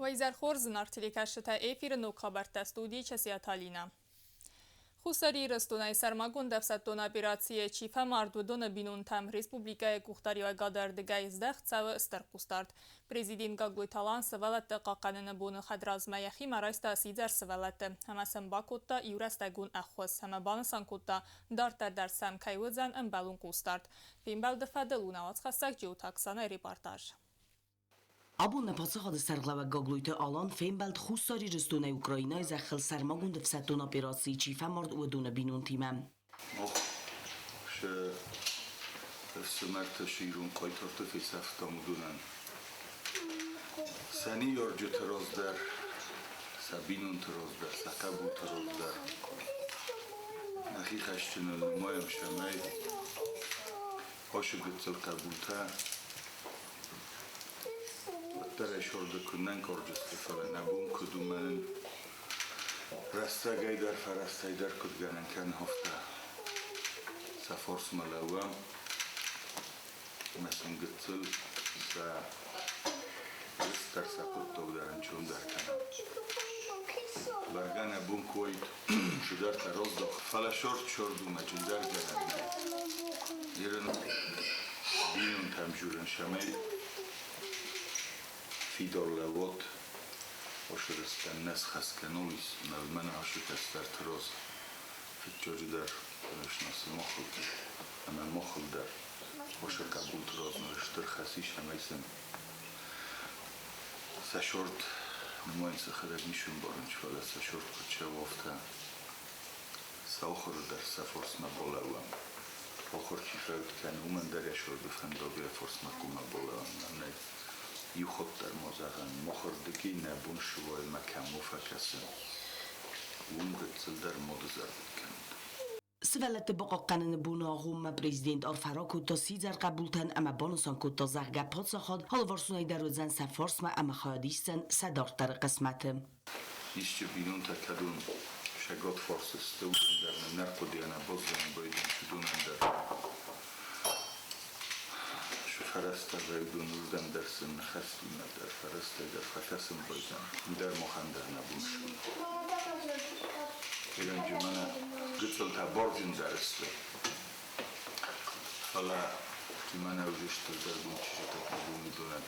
Вайзархор зынартиликашыта эфиры нукхабарта студии часияталина. Хусари растунай сармагун дефсаттон операция чифа мардудона бинун там республикая кухтариwa гадардыгай издах цавы старкустарт. Президент Гаглуйталан сывалатты қақаныны буны хадразмаяхи марайста сидзар сывалатты. Хамасан бакутта юрастагун ахвыз. Хама банасан кутта дартардар сам кайвыдзан эмбалун кустарт. Фимбалды фаделуна вацхасак джиутаксана репортаж. Абун напасахад сарглава Гаглуйте алан феймбалд хусари рестуне Украина захил сармагун дефсаттон операции чифа мард удуна бинун тимам. ше смерта ширун қайтарты фисафта мудунан. Сани yorcu terozder, sabinun terozder, sakabu terozder. Nahi kaştını moyam şamay. Hoşu gıtsıl kabulta. در شورده کنن کارجسته فعلا نبود کدومن رستگی در فرستی در کدگانن کن هفته سفارس ملاوام مثلا گتل س در سپوت تو درن چون در کنن برگان نبود کوید شدار تراز داخل فعلا شوردو مجون در گرن ایران بینون تمجورن شمی فیدار لوات آشرستن نس خسکنویس نلمن آشکست در تراز فیتجاری در نشناس مخل اما مخل در آشر قبول تراز نرشتر خسیش همیسن سشورد نماین سخرد میشون بارنچ ولی سشورد کچه وافته ساخر در سفارس مبالوام آخر چی فهد کن اومن در یشور بفندابی فرس مکوم مبالوام نمید یخود در مازغن مخوردگی نبون شوای مکم مفکسن اون گتسل در مدزر بکند سوالت باقا قنن بوناغوم پریزیدنت آرفرا کتا سیزر قبولتن اما بانوسان کتا زغگه پادسا خاد حال وارسونای در وزن سفارس ما اما خواهدیستن صدارت در قسمت ایشچه بینون تکدون شگات فارسسته بودن در نرقودیانه بازدن بایدن شدونن در فرست زیدون روزن در سن خستی در فرست در فکسم بایدن در مخندر نبوش ایران جمعه گتل تا بارجن درسته حالا جمعه اوجشتر در بون چیزا تکنبون میدونن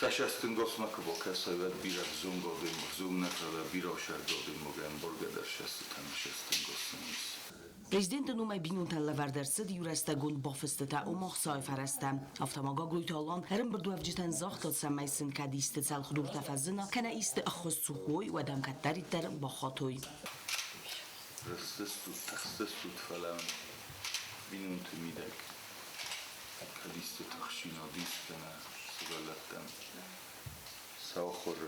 سشستن گسما که با کسای ود بیرد زوم گادیم زوم نکرده بیرا شر گادیم مگن برگه در شست تنشستن گسما نیست Президент нумай бинунтан лавардерсид юрастагун бофистата умох сайфарастам. Автомага глуйталан харим бирду авжитан захтат самайсин кадисти цал худур тафазина кана ист ахос сухой و دم کتریتر با خاطوی. رستستود فلان بینونت میدک کدیست تخشینا دیست کنه سوالتن ساخر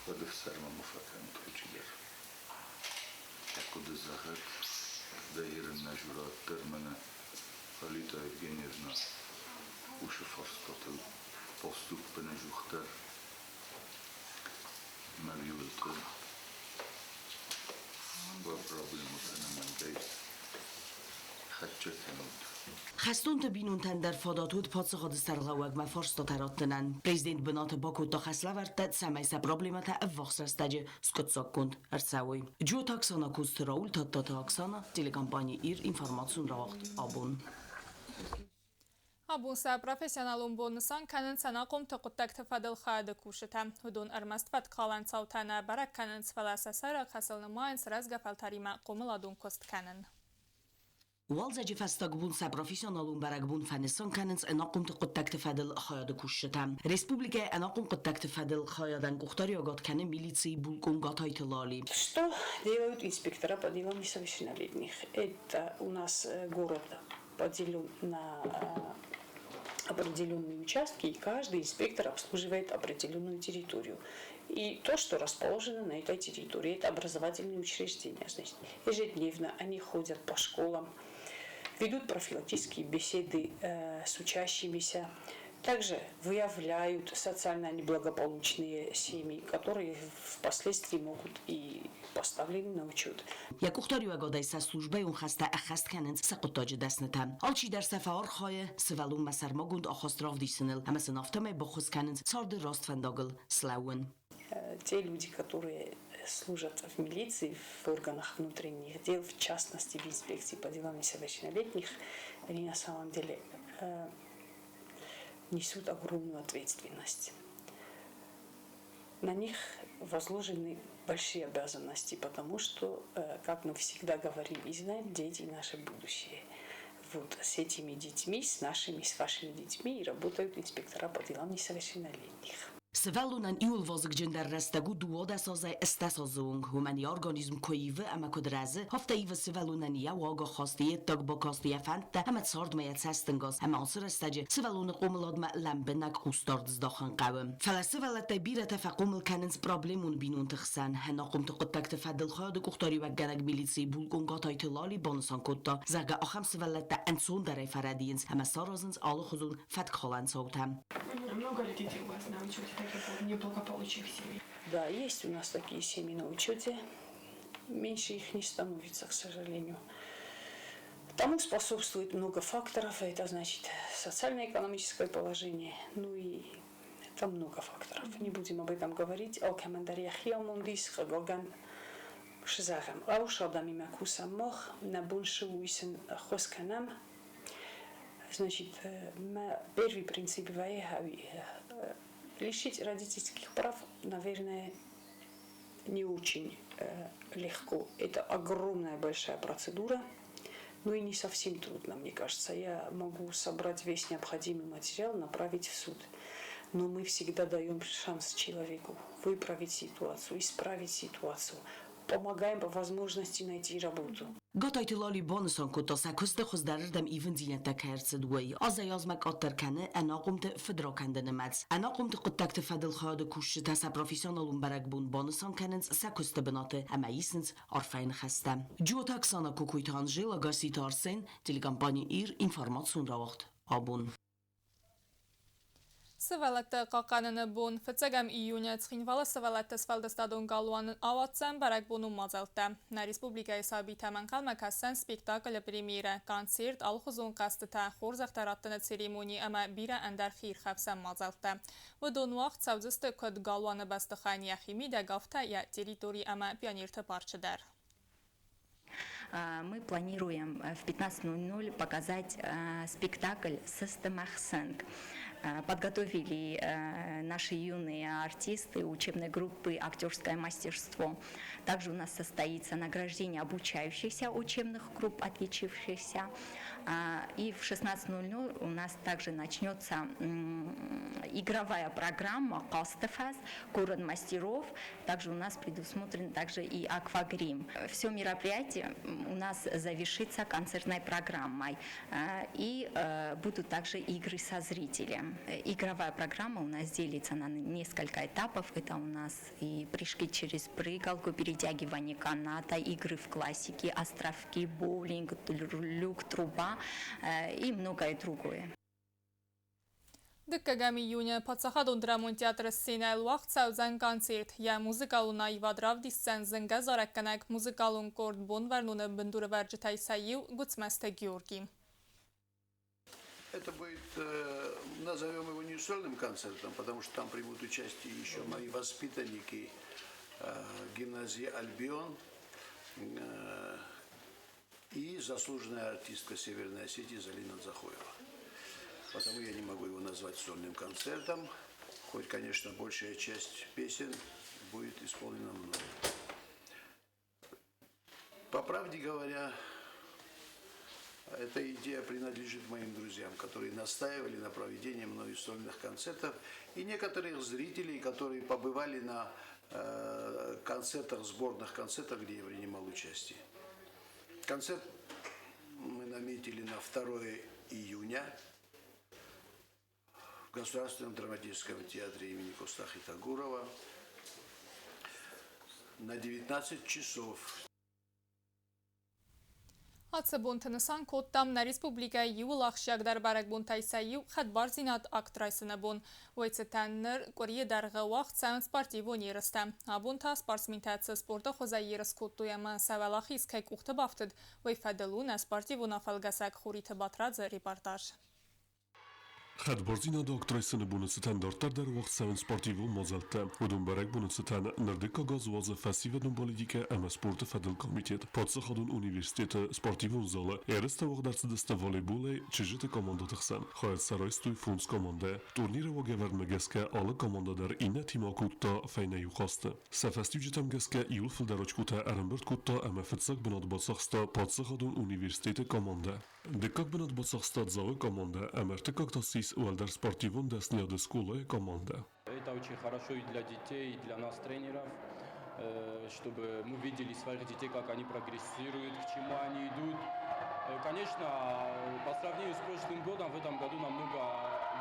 ودف سرما مفکن توجیگر کد زخت دایر نجورات در من خالیتا گنیرنا وش فرستاتل پاستوک بنجوختر ملیولتر با پرابلم من بیت خدچه کنود خستون تا بینونتن در فاداتود پادس خود استرغاوگ ما فرستا تراتنن پریزیدنت بنات باکو تا خسلا ورد سمیسا پرابلیمتا افاقس رستاجه سکتساک کند ارساوی جو تاکسانا کوست راول تا تاکسانا تیلکامپانی ایر انفرماتسون راوقت آبون Абунса профессионалум бонусан канын санақум тоқуттак тфадыл хады кушета. Худун армастват қалан цаутана барак канын цфаласа сара қасылны майын сразга фалтарима қумыладун кост канын. والزج فاستقبون سا بروفيسيونالون برقبون فنسان كاننس اناقم تقطك تفادل خياد كوشتم республика اناقم قطك تفادل خيادن кухтариогат кане милиции булкун гатайтылали. Что делают инспектора по делам несовершеннолетних? Это у нас город поделен на определенные участки, и каждый инспектор обслуживает определенную территорию. И то, что расположено на этой территории, это образовательные учреждения. Значит, ежедневно они ходят по школам, ведут профилактические беседы с учащимися, Также выявляют социально неблагополучные семьи, которые впоследствии могут и поставлены на учет. Як ухтариу агодай са службе он хаста ахаст канен сақутаج дастнетам. Алчи дар сафар хае севалун масар могунд ахострав дисенел, ама сенафтаме бохус канен сарде растфандагл слауен. Те люди, которые служат в милиции, в органах внутренних дел, в частности в инспекции по делам несовершеннолетних, они на самом деле несут огромную ответственность. На них возложены большие обязанности, потому что, как мы всегда говорим и знаем, дети – наше будущее. Вот с этими детьми, с нашими, с вашими детьми работают инспектора по делам несовершеннолетних. Севалунан иул возгджен дар растагу дуода созай эстасозунг, humani организм коиве ама кодразе, хофта ива севалунан я уага хости так бокости я фанта, ама цард мая цастенгоз, ама ансыр استاجه سوالون قوملاد ما لمبنك أستارد زداخن قوم. فلسفة تبيرة تفقومل كننس برابلمون بينون تخسن هنا قمت قطك تفضل خاد كختاري وجنك بيليتسي بولكون قطعي تلالي بانسان كتا زرقا أخم سوالة انسون دري فردينس اما سارازنس آل خزون فتك خالن صوتهم. Много ли детей у вас на учете таких вот неблагополучных семей? Да, есть у нас такие семьи на учете. Меньше их не становится, к сожалению. Тому способствует много факторов. Это значит социально-экономическое положение. Ну и там много факторов. Не будем об этом говорить. О командарияхи омундис хагоган шизахам. Аушадами макуса мох на буншу уисен хосканам. Значит, первый принцип Ваехави лишить родительских прав, наверное, не очень легко. Это огромная большая процедура, но и не совсем трудно, мне кажется. Я могу собрать весь необходимый материал, направить в суд. Но мы всегда даем шанс человеку выправить ситуацию, исправить ситуацию. Помогаем по возможности найти работу. قطعت لالی بانسان کتا سکست خوز دردم ایون زینت کرد دوی. از یازمک آتر کنه انا قمت فدرا کنده نمدز. انا قمت قطعت فدل خواهد کش تاسا پروفیسیونالون برگ بون بانسان کننز سکست بناته اما ایسنز عرفین خستم. جو تاکسانا کوکویت هانجل اگرسی تارسن تلگامپانی ایر اینفرماسیون را وقت آبون. Сывалатты қақаныны бұн, фіцегам июня цхинвалы сывалатты сфалдыстадың қалуанын аватсан барак бұны мазалты. На республика исаби тәмін қалмакасан спектакль премьера, концерт, алхузун қастыта, хорзақтараттыны церемония әмі бира әндер хир қапсан мазалты. Бұдың вақт саудысты көд қалуаны бастыхан яхими да гафта я территории әмі пионерті парчыдар. Мы планируем в 15:00 показать спектакль «System Ахсенг». Подготовили наши юные артисты учебной группы «Актерское мастерство». Также у нас состоится награждение обучающихся учебных групп, отличившихся. И в 16:00 у нас также начнется игровая программа «Костефас», «Город мастеров». Также у нас предусмотрен также и аквагрим. Все мероприятие у нас завершится концертной программой. И будут также игры со зрителем. Игровая программа у нас делится на несколько этапов. Это у нас и прыжки через прыгалку, перетягивание каната, игры в классике, островки, боулинг, люк, труба и многое другое. Диккагам июня подсахадун драмун театры сценал вақт саузан концерт. Я музыкалуна ивадрав дисцен зенга заракканак музыкалун корд бон варнуны бендуры варджитай саив гуцмасте Георгий. Это будет, назовем его не сольным концертом, потому что там примут участие еще мои воспитанники гимназии «Альбион» и заслуженная артистка Северной Осетии Залина Дзахоева. Потому я не могу его назвать сольным концертом, хоть, конечно, большая часть песен будет исполнена мной. По правде говоря, эта идея принадлежит моим друзьям, которые настаивали на проведении мною сольных концертов, и некоторых зрителей, которые побывали на концертах, сборных концертах, где я принимал участие. Концерт мы наметили на 2 июня в Государственном драматическом театре имени Костахи Тагурова на 19 часов. Ացեբոնթնսան կոտտամն Ռեսպուբլիկայի յուլախշակ դարբարակ բունտայսայու խդբար զինատ ակտրայսնը բուն, ոյցետաննր կորիե դարղը վաղ ծայուն սպարտիվոն երստը. Աբունթա սպարսմինտացը սպորտը խոզա երս կոտտու яման սավալախիս կայք ուղթը բավտըդ, ոյֆադելուն սպարտիվոն աֆալգասակ խուրիթը բատրածը ռեպարտաժ. Խadborзина doktorayısını bunu sıtan dörtler vaktsavın sportivu mozalte. Udun berek bunu sıtan nerdika gazvazı festivalun politika ama sportu fedel komitet. Patsa xadun üniversiteti sportivun zala. Ereste vaqdarsı deste voleybole çeşitli komanda tıxsan. Xayet saraystuy funs komanda. Turnire ve geverme geske alı komandadar inne tima kutta feyne yuxastı. Sefestici tem geske yul fildaroç kuta erembert kutta ama fetsak binat batsaxsta patsa xadun üniversiteti komanda. Dikak binat batsaxsta zalı komanda emertikak tasis Уэлдер спортивун десня до школы команда. Это очень хорошо и для детей, и для нас, тренеров, чтобы мы видели своих детей, как они прогрессируют, к чему они идут. Конечно, по сравнению с прошлым годом, в этом году намного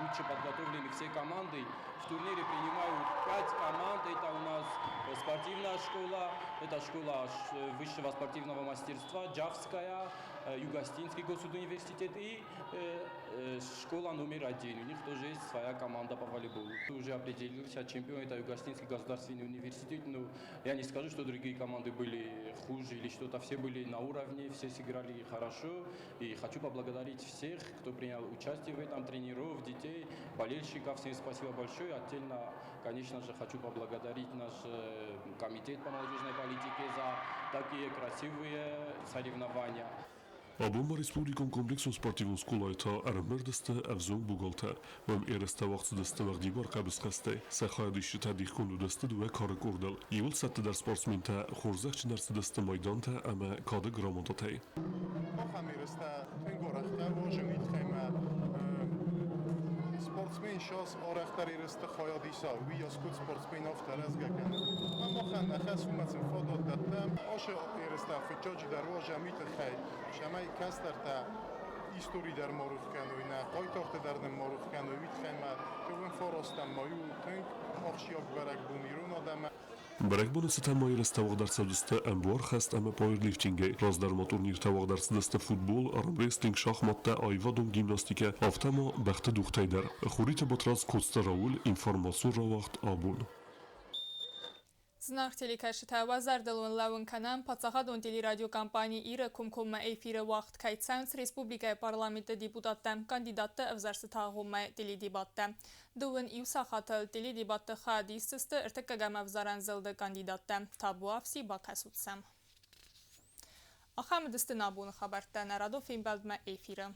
лучше подготовлены все команды. В турнире принимают 5 команд. Это у нас спортивная школа, это школа высшего спортивного мастерства, Джавская, Югостинский госуниверситет и школа номер 1. У них тоже есть своя команда по волейболу. Уже определился чемпион, это Югостинский государственный университет. Но я не скажу, что другие команды были хуже или что-то. Все были на уровне, все сыграли хорошо. И хочу поблагодарить всех, кто принял участие в этом, тренеров, детей, болельщиков. Всем спасибо большое. Отдельно, конечно же, хочу поблагодарить наш комитет по молодежной политике за такие красивые соревнования. Abuma Respublikon kompleksun sportivun skulajta ermerdeste evzon bugalta. Vem ereste vaqtı deste vaqdi var qabisqaste. Saxaya dişi tadih kundu deste duve kare kurdal. Yivil sette der sportsminta xorzaq çinerse deste maydanta ama kadı gramondatay. Xamireste tengoraqta vojemit xema sportsmen şos oraqtar ereste xoyadisa vi yaskut sportsmenov tarazgakan. Amma xan naxas umatsin fodot datam. Oşe ereste fitjoji dar vojemit xay. Şamay kastarta истории дар морухкану ина қойтохта дар морухкану вит хема тувен форостам мою тэнк охшиок барак бумирун одама Berek bunu sıtan mayırız tavaqdarsa deste embuar xast ama powerliftinge. Razdarma turnir tavaqdarsa deste futbol, arm wrestling, şahmatta, ayvadum gimnastika, aftama baxta duxtayder. Xurite batraz kodsta raul, informasyon ravaqt abun. Знах телекашта вазардалун лавун канам пацахадун телерадиокомпания Ира Кумкумма эфиры вақт кайтсанс Республика парламенты депутатта кандидатты авзарсы тағумма теледебатта. Дуын иусахатыл теледебатты хадистысты іртіккагам авзаран зылды кандидатта. Табу авси бакасутсам. Ахамдысты набуны хабарта нарадо фембалдма эфиры.